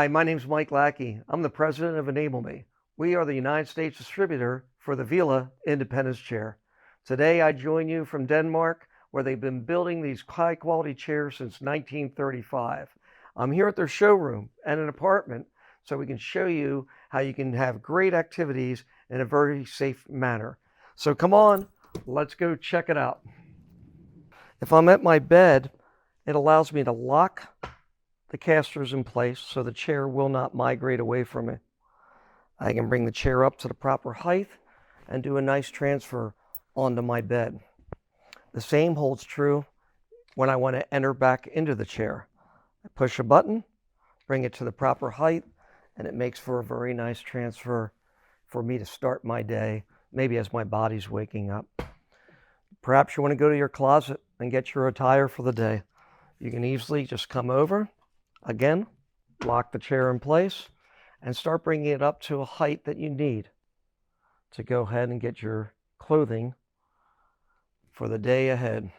Hi, my name's Mike Laky. I'm the president of Enable Me. We are the United States distributor for the VELA Independence Chair. Today I join you from Denmark, where they've been building these high-quality chairs since 1935. I'm here at their showroom and an apartment so we can show you how you can have great activities in a very safe manner. So come on, let's go check it out. If I'm at my bed, it allows me to lock the casters in place so the chair will not migrate away from me. I can bring the chair up to the proper height and do a nice transfer onto my bed. The same holds true when I want to enter back into the chair. I push a button, bring it to the proper height, and it makes for a very nice transfer for me to start my day, maybe as my body's waking up. Perhaps you want to go to your closet and get your attire for the day. You can easily just come over, again, lock the chair in place, and start bringing it up to a height that you need to go ahead and get your clothing for the day ahead.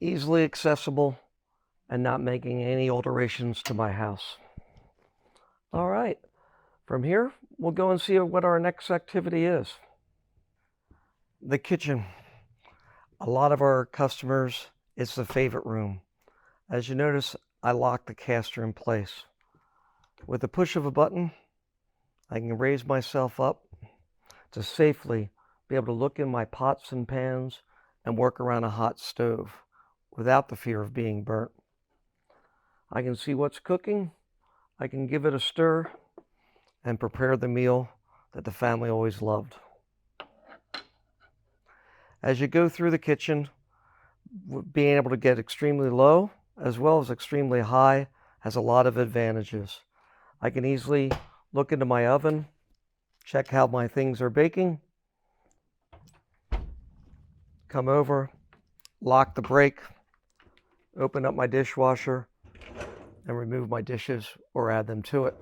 Easily accessible and not making any alterations to my house. All right, from here, we'll go and see what our next activity is. The kitchen. A lot of our customers, it's the favorite room. As you notice, I lock the caster in place. With the push of a button, I can raise myself up to safely be able to look in my pots and pans and work around a hot stove without the fear of being burnt. I can see what's cooking, I can give it a stir, and prepare the meal that the family always loved. As you go through the kitchen, being able to get extremely low as well as extremely high has a lot of advantages. I can easily look into my oven, check how my things are baking, come over, lock the brake, open up my dishwasher, and remove my dishes or add them to it.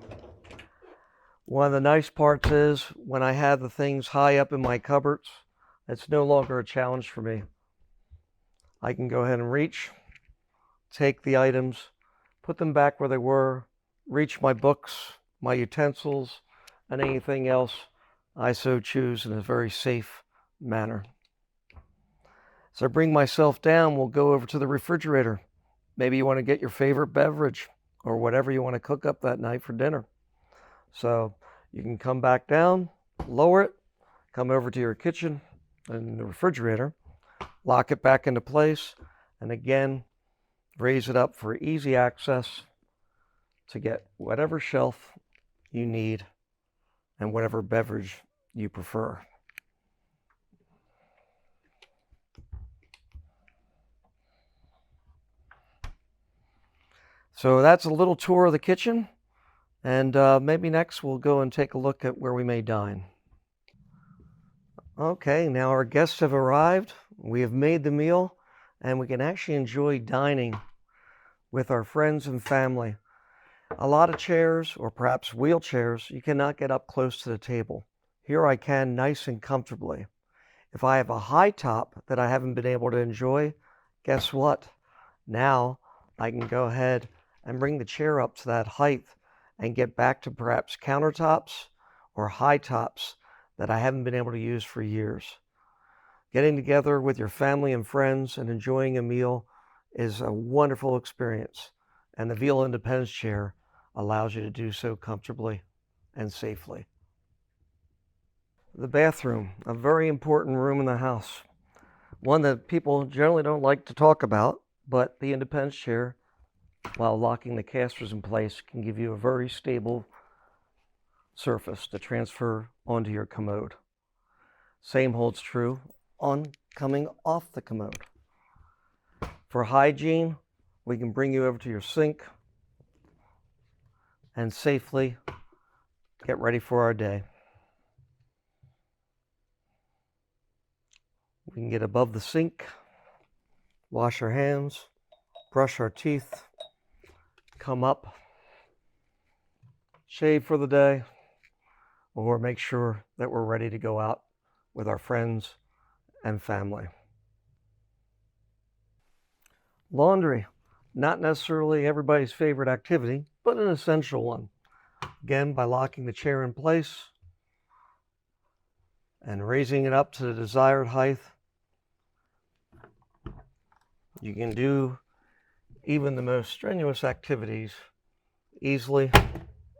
One of the nice parts is when I have the things high up in my cupboards, it's no longer a challenge for me. I can go ahead and reach, take the items, put them back where they were, reach my books, my utensils, and anything else I so choose in a very safe manner. As I bring myself down, we'll go over to the refrigerator. Maybe you want to get your favorite beverage or whatever you want to cook up that night for dinner. So you can come back down, lower it, come over to your kitchen and the refrigerator, lock it back into place, and again, raise it up for easy access to get whatever shelf you need and whatever beverage you prefer. So that's a little tour of the kitchen, and maybe next we'll go and take a look at where we may dine. Okay, now our guests have arrived. We have made the meal, and we can actually enjoy dining with our friends and family. A lot of chairs, or perhaps wheelchairs, you cannot get up close to the table. Here I can nice and comfortably. If I have a high top that I haven't been able to enjoy, guess what? Now I can go ahead and bring the chair up to that height and get back to perhaps countertops or high tops that I haven't been able to use for years. Getting together with your family and friends and enjoying a meal is a wonderful experience, and the VELA Independence Chair allows you to do so comfortably and safely. The bathroom, a very important room in the house. One that people generally don't like to talk about, but the Independence Chair, while locking the casters in place, can give you a very stable surface to transfer onto your commode. Same holds true on coming off the commode. For hygiene, we can bring you over to your sink and safely get ready for our day. We can get above the sink, wash our hands, brush our teeth, come up, shave for the day, or make sure that we're ready to go out with our friends and family. Laundry, not necessarily everybody's favorite activity, but an essential one. Again, by locking the chair in place and raising it up to the desired height, you can do even the most strenuous activities easily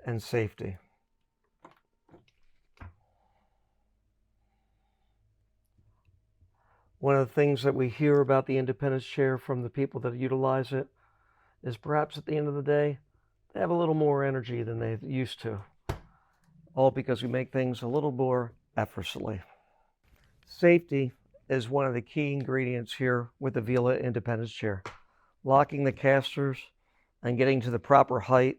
and safely. One of the things that we hear about the Independence Chair from the people that utilize it is perhaps at the end of the day, they have a little more energy than they used to. All because we make things a little more effortlessly. Safety is one of the key ingredients here with the VELA Independence Chair. Locking the casters and getting to the proper height,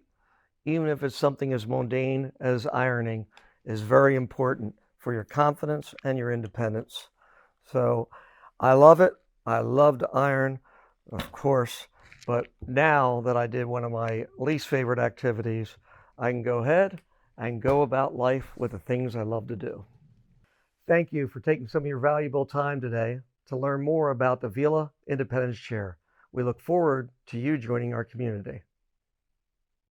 even if it's something as mundane as ironing, is very important for your confidence and your independence. So I love it. I love to iron, of course, but now that I did one of my least favorite activities, I can go ahead and go about life with the things I love to do. Thank you for taking some of your valuable time today to learn more about the VELA Independence Chair. We look forward to you joining our community.